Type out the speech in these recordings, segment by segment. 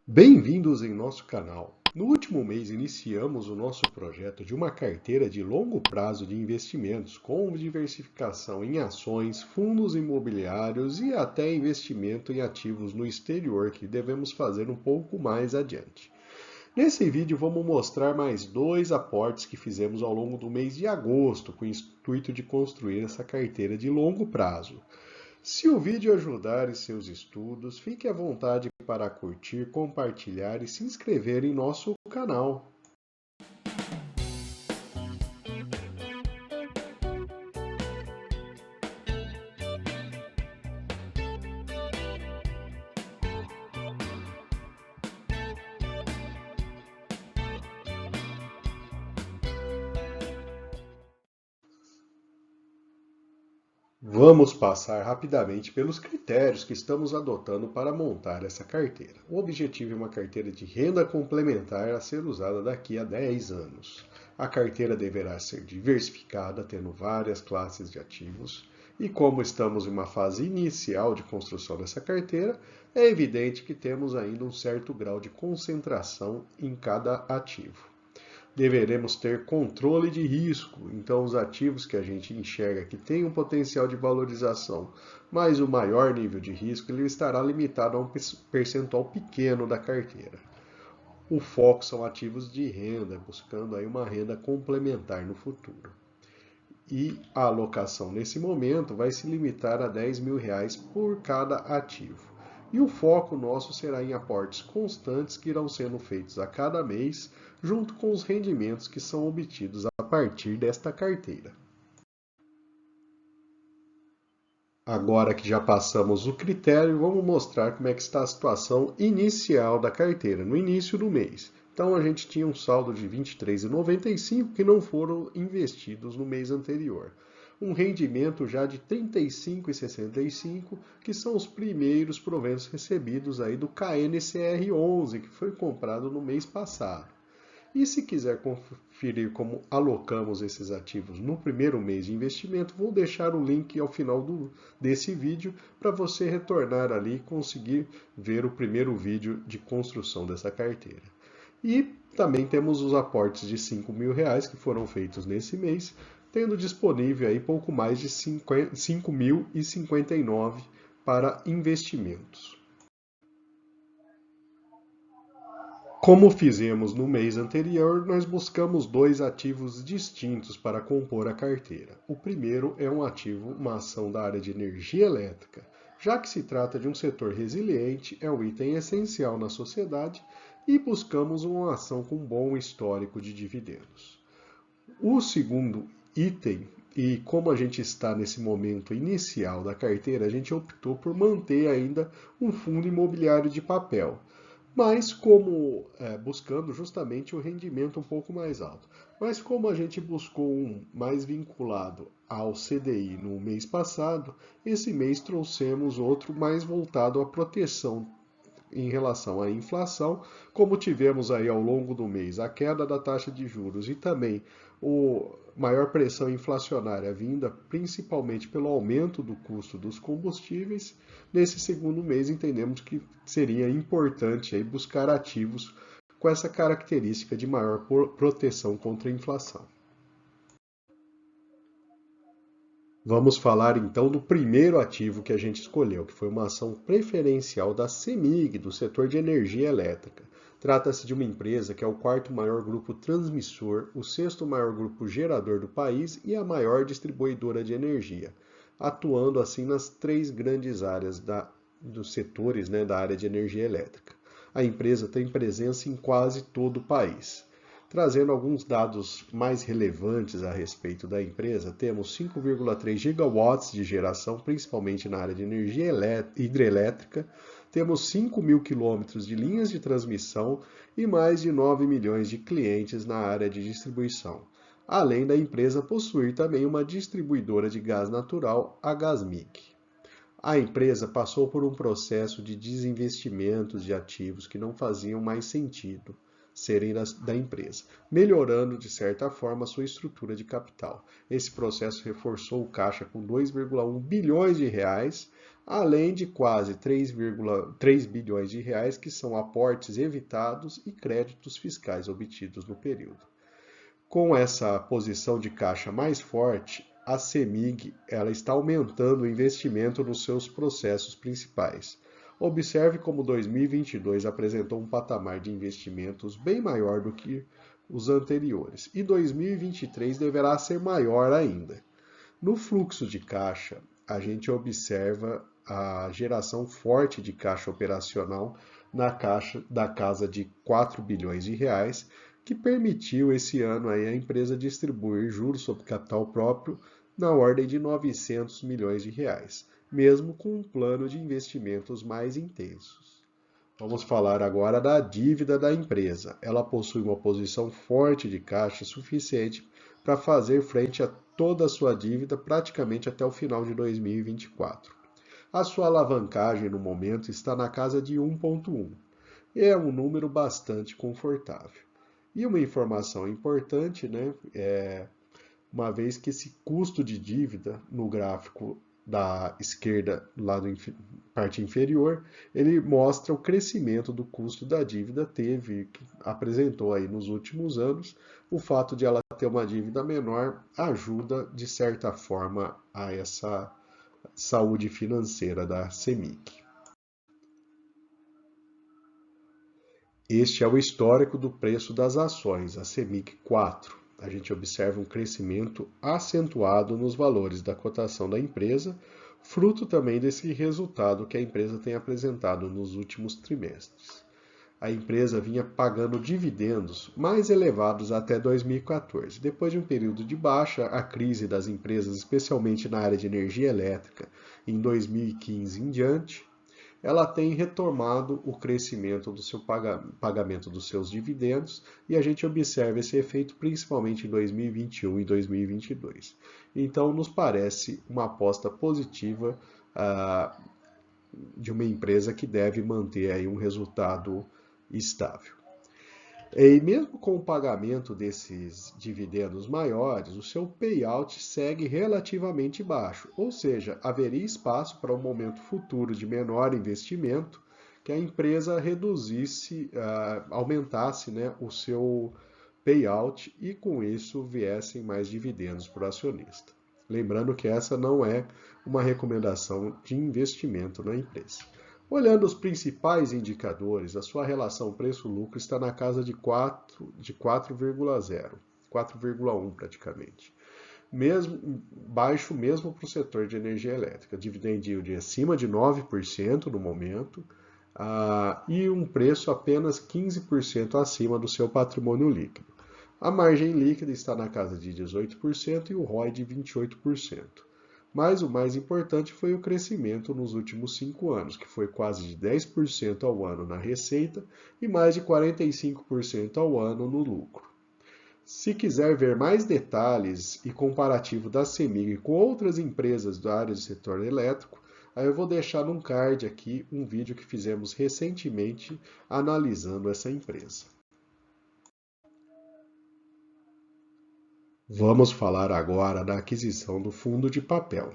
Bem-vindos em nosso canal. No último mês iniciamos o nosso projeto de uma carteira de longo prazo de investimentos com diversificação em ações, fundos imobiliários e até investimento em ativos no exterior que devemos fazer um pouco mais adiante. Nesse vídeo vamos mostrar mais dois aportes que fizemos ao longo do mês de agosto com o intuito de construir essa carteira de longo prazo. Se o vídeo ajudar em seus estudos, fique à vontade para curtir, compartilhar e se inscrever em nosso canal. Vamos passar rapidamente pelos critérios que estamos adotando para montar essa carteira. O objetivo é uma carteira de renda complementar a ser usada daqui a 10 anos. A carteira deverá ser diversificada, tendo várias classes de ativos. E como estamos em uma fase inicial de construção dessa carteira, é evidente que temos ainda um certo grau de concentração em cada ativo. Deveremos ter controle de risco, então os ativos que a gente enxerga que têm um potencial de valorização, mas o maior nível de risco, ele estará limitado a um percentual pequeno da carteira. O foco são ativos de renda, buscando aí uma renda complementar no futuro. E a alocação nesse momento vai se limitar a R$ 10.000 por cada ativo. E o foco nosso será em aportes constantes que irão sendo feitos a cada mês, junto com os rendimentos que são obtidos a partir desta carteira. Agora que já passamos o critério, vamos mostrar como é que está a situação inicial da carteira, no início do mês. Então a gente tinha um saldo de R$ 23,95 que não foram investidos no mês anterior. Um rendimento já de R$ 35,65, que são os primeiros proventos recebidos aí do KNCR11, que foi comprado no mês passado. E se quiser conferir como alocamos esses ativos no primeiro mês de investimento, vou deixar o link ao final desse vídeo para você retornar ali e conseguir ver o primeiro vídeo de construção dessa carteira. E também temos os aportes de R$ 5.000 que foram feitos nesse mês, tendo disponível aí pouco mais de 5.059 para investimentos. Como fizemos no mês anterior, nós buscamos dois ativos distintos para compor a carteira. O primeiro é um ativo, uma ação da área de energia elétrica. Já que se trata de um setor resiliente, é um item essencial na sociedade e buscamos uma ação com bom histórico de dividendos. O segundo item, e como a gente está nesse momento inicial da carteira, a gente optou por manter ainda um fundo imobiliário de papel, mas buscando justamente o rendimento um pouco mais alto. Mas como a gente buscou um mais vinculado ao CDI no mês passado, esse mês trouxemos outro mais voltado à proteção em relação à inflação, como tivemos aí ao longo do mês a queda da taxa de juros e também a maior pressão inflacionária vinda principalmente pelo aumento do custo dos combustíveis, nesse segundo mês entendemos que seria importante aí buscar ativos com essa característica de maior proteção contra a inflação. Vamos falar então do primeiro ativo que a gente escolheu, que foi uma ação preferencial da CEMIG, do setor de energia elétrica. Trata-se de uma empresa que é o quarto maior grupo transmissor, o sexto maior grupo gerador do país e a maior distribuidora de energia, atuando assim nas três grandes áreas dos setores, da área de energia elétrica. A empresa tem presença em quase todo o país. Trazendo alguns dados mais relevantes a respeito da empresa, temos 5,3 gigawatts de geração, principalmente na área de energia hidrelétrica, temos 5.000 quilômetros de linhas de transmissão e mais de 9 milhões de clientes na área de distribuição, além da empresa possuir também uma distribuidora de gás natural, a Gasmig. A empresa passou por um processo de desinvestimentos de ativos que não faziam mais sentido serem da empresa, melhorando de certa forma a sua estrutura de capital. Esse processo reforçou o caixa com 2,1 bilhões de reais, além de quase 3,3 bilhões de reais que são aportes evitados e créditos fiscais obtidos no período. Com essa posição de caixa mais forte, a CEMIG ela está aumentando o investimento nos seus processos principais. Observe como 2022 apresentou um patamar de investimentos bem maior do que os anteriores, e 2023 deverá ser maior ainda. No fluxo de caixa, a gente observa a geração forte de caixa operacional na caixa da casa de 4 bilhões de reais, que permitiu esse ano aí a empresa distribuir juros sobre capital próprio na ordem de 900 milhões de reais, mesmo com um plano de investimentos mais intensos. Vamos falar agora da dívida da empresa. Ela possui uma posição forte de caixa suficiente para fazer frente a toda a sua dívida praticamente até o final de 2024. A sua alavancagem no momento está na casa de 1,1. É um número bastante confortável. E uma informação importante, né, uma vez que esse custo de dívida no gráfico da esquerda, lá na parte inferior, ele mostra o crescimento do custo da dívida, apresentou aí nos últimos anos. O fato de ela ter uma dívida menor ajuda, de certa forma, a essa saúde financeira da CEMIG. Este é o histórico do preço das ações, a CEMIG 4. A gente observa um crescimento acentuado nos valores da cotação da empresa, fruto também desse resultado que a empresa tem apresentado nos últimos trimestres. A empresa vinha pagando dividendos mais elevados até 2014. Depois de um período de baixa, a crise das empresas, especialmente na área de energia elétrica, em 2015 em diante, ela tem retomado o crescimento do seu pagamento dos seus dividendos e a gente observa esse efeito principalmente em 2021 e 2022. Então, nos parece uma aposta positiva de uma empresa que deve manter aí um resultado estável. E mesmo com o pagamento desses dividendos maiores, o seu payout segue relativamente baixo, ou seja, haveria espaço para um momento futuro de menor investimento que a empresa aumentasse, né, o seu payout e com isso viessem mais dividendos para o acionista. Lembrando que essa não é uma recomendação de investimento na empresa. Olhando os principais indicadores, a sua relação preço-lucro está na casa de 4,0, 4,1 praticamente. Baixo mesmo para o setor de energia elétrica. Dividend yield acima de 9% no momento e um preço apenas 15% acima do seu patrimônio líquido. A margem líquida está na casa de 18% e o ROI de 28%. Mas o mais importante foi o crescimento nos últimos 5 anos, que foi quase de 10% ao ano na receita e mais de 45% ao ano no lucro. Se quiser ver mais detalhes e comparativo da CEMIG com outras empresas da área do setor elétrico, aí eu vou deixar num card aqui um vídeo que fizemos recentemente analisando essa empresa. Vamos falar agora da aquisição do fundo de papel.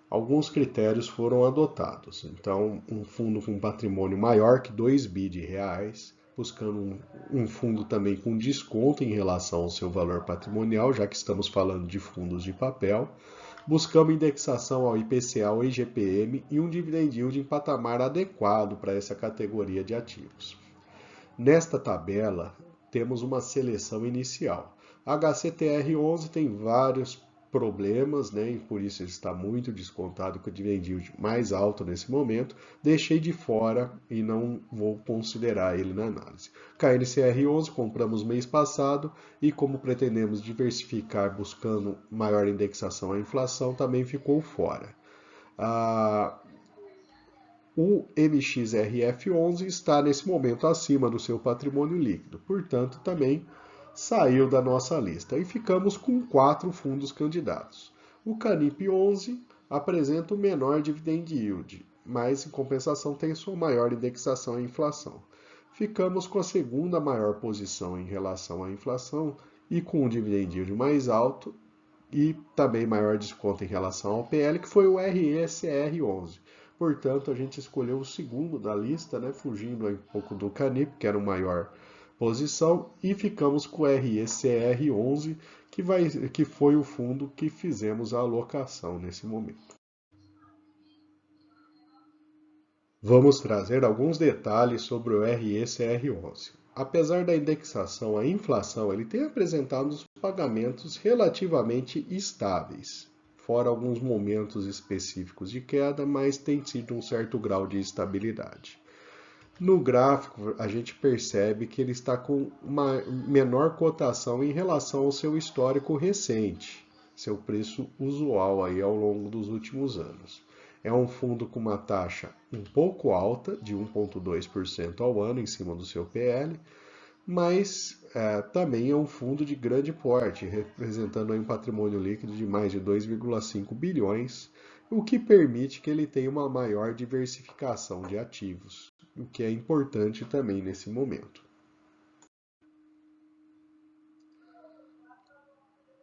Alguns critérios foram adotados. Então, um fundo com patrimônio maior que 2 bi de reais, buscando um fundo também com desconto em relação ao seu valor patrimonial, já que estamos falando de fundos de papel. Buscamos indexação ao IPCA ou IGPM e um dividend yield em patamar adequado para essa categoria de ativos. Nesta tabela, temos uma seleção inicial. A HCTR11 tem vários problemas, né, e por isso ele está muito descontado com o dividend yield mais alto nesse momento. Deixei de fora e não vou considerar ele na análise. KNCR11 compramos mês passado e como pretendemos diversificar buscando maior indexação à inflação, também ficou fora. O MXRF11 está nesse momento acima do seu patrimônio líquido, portanto também saiu da nossa lista e ficamos com 4 fundos candidatos. O Canip 11 apresenta o menor dividend yield, mas em compensação tem sua maior indexação à inflação. Ficamos com a segunda maior posição em relação à inflação e com um dividend yield mais alto e também maior desconto em relação ao PL, que foi o RECR11. Portanto, a gente escolheu o segundo da lista, né, fugindo um pouco do Canip, que era o maior posição, e ficamos com o RECR11, que foi o fundo que fizemos a alocação nesse momento. Vamos trazer alguns detalhes sobre o RECR11. Apesar da indexação à inflação, ele tem apresentado os pagamentos relativamente estáveis, fora alguns momentos específicos de queda, mas tem tido um certo grau de estabilidade. No gráfico, a gente percebe que ele está com uma menor cotação em relação ao seu histórico recente, seu preço usual aí ao longo dos últimos anos. É um fundo com uma taxa um pouco alta, de 1,2% ao ano em cima do seu PL, mas também é um fundo de grande porte, representando aí um patrimônio líquido de mais de 2,5 bilhões, o que permite que ele tenha uma maior diversificação de ativos, o que é importante também nesse momento.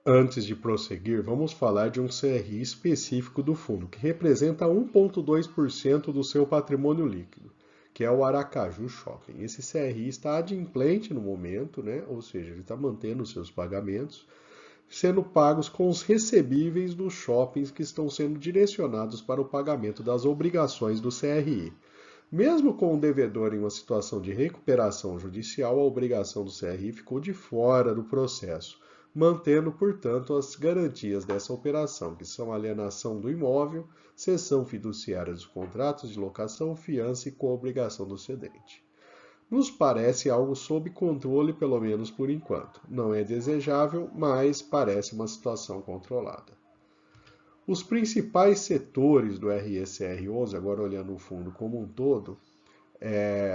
Antes de prosseguir, vamos falar de um CRI específico do fundo, que representa 1,2% do seu patrimônio líquido, que é o Aracaju Shopping. Esse CRI está adimplente no momento, né? Ou seja, ele está mantendo os seus pagamentos, sendo pagos com os recebíveis dos shoppings que estão sendo direcionados para o pagamento das obrigações do CRI. Mesmo com o devedor em uma situação de recuperação judicial, a obrigação do CRI ficou de fora do processo, mantendo, portanto, as garantias dessa operação, que são a alienação do imóvel, cessão fiduciária dos contratos de locação, fiança e coobrigação do cedente. Nos parece algo sob controle, pelo menos por enquanto. Não é desejável, mas parece uma situação controlada. Os principais setores do RECR11, agora olhando o fundo como um todo,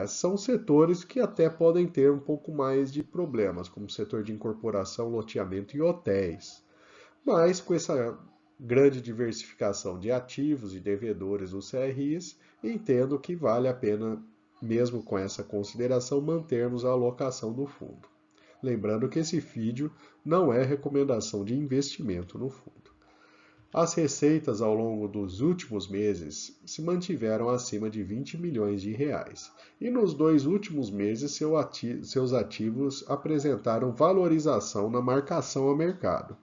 são setores que até podem ter um pouco mais de problemas, como o setor de incorporação, loteamento e hotéis. Mas com essa grande diversificação de ativos e devedores dos CRIs, entendo que vale a pena, mesmo com essa consideração, mantermos a alocação do fundo. Lembrando que esse vídeo não é recomendação de investimento no fundo. As receitas ao longo dos últimos meses se mantiveram acima de 20 milhões de reais. E nos 2 últimos meses, seus ativos apresentaram valorização na marcação a mercado.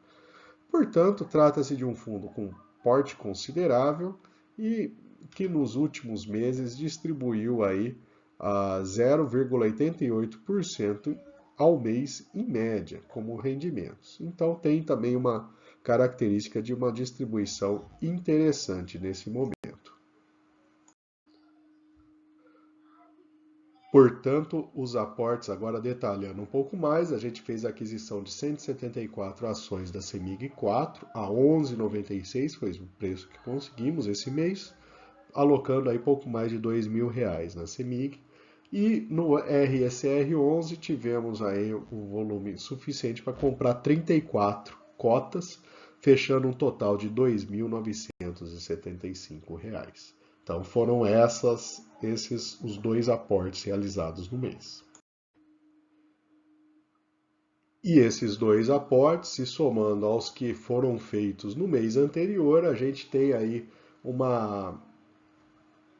Portanto, trata-se de um fundo com porte considerável e que nos últimos meses distribuiu aí a 0,88% ao mês em média como rendimentos. Então tem também uma característica de uma distribuição interessante nesse momento. Portanto, os aportes, agora detalhando um pouco mais, a gente fez a aquisição de 174 ações da CEMIG 4 a 11,96, foi o preço que conseguimos esse mês, alocando aí pouco mais de R$ 2.000 na CEMIG. E no RSR11 tivemos aí um volume suficiente para comprar 34 cotas, fechando um total de R$ 2.975. Então foram esses os 2 aportes realizados no mês. E esses 2 aportes, se somando aos que foram feitos no mês anterior, a gente tem aí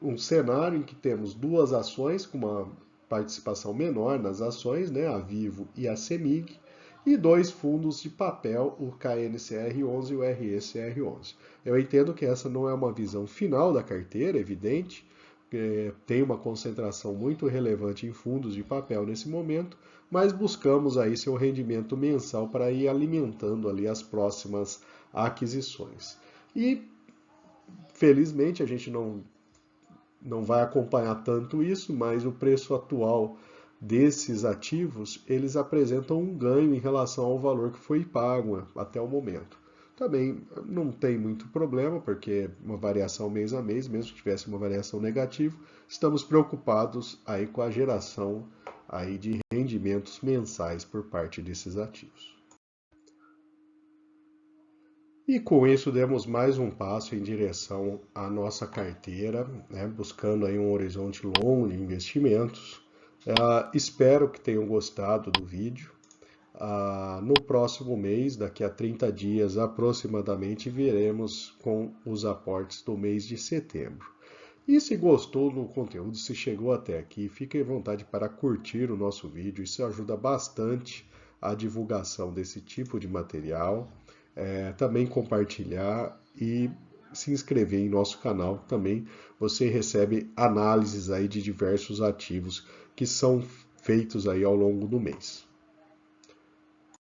um cenário em que temos 2 ações com uma participação menor nas ações, né, a Vivo e a CEMIG, e 2 fundos de papel, o KNCR11 e o RECR11. Eu entendo que essa não é uma visão final da carteira, evidente, tem uma concentração muito relevante em fundos de papel nesse momento, mas buscamos aí seu rendimento mensal para ir alimentando ali as próximas aquisições. E felizmente a gente não vai acompanhar tanto isso, mas o preço atual desses ativos, eles apresentam um ganho em relação ao valor que foi pago até o momento. Também não tem muito problema, porque uma variação mês a mês, mesmo que tivesse uma variação negativa, estamos preocupados aí com a geração aí de rendimentos mensais por parte desses ativos. E com isso demos mais um passo em direção à nossa carteira, né, buscando aí um horizonte longo de investimentos. Espero que tenham gostado do vídeo. No próximo mês, daqui a 30 dias aproximadamente, veremos com os aportes do mês de setembro. E se gostou do conteúdo, se chegou até aqui, fique à vontade para curtir o nosso vídeo, isso ajuda bastante a divulgação desse tipo de material. Também compartilhar e se inscrever em nosso canal. Também você recebe análises aí de diversos ativos que são feitos aí ao longo do mês.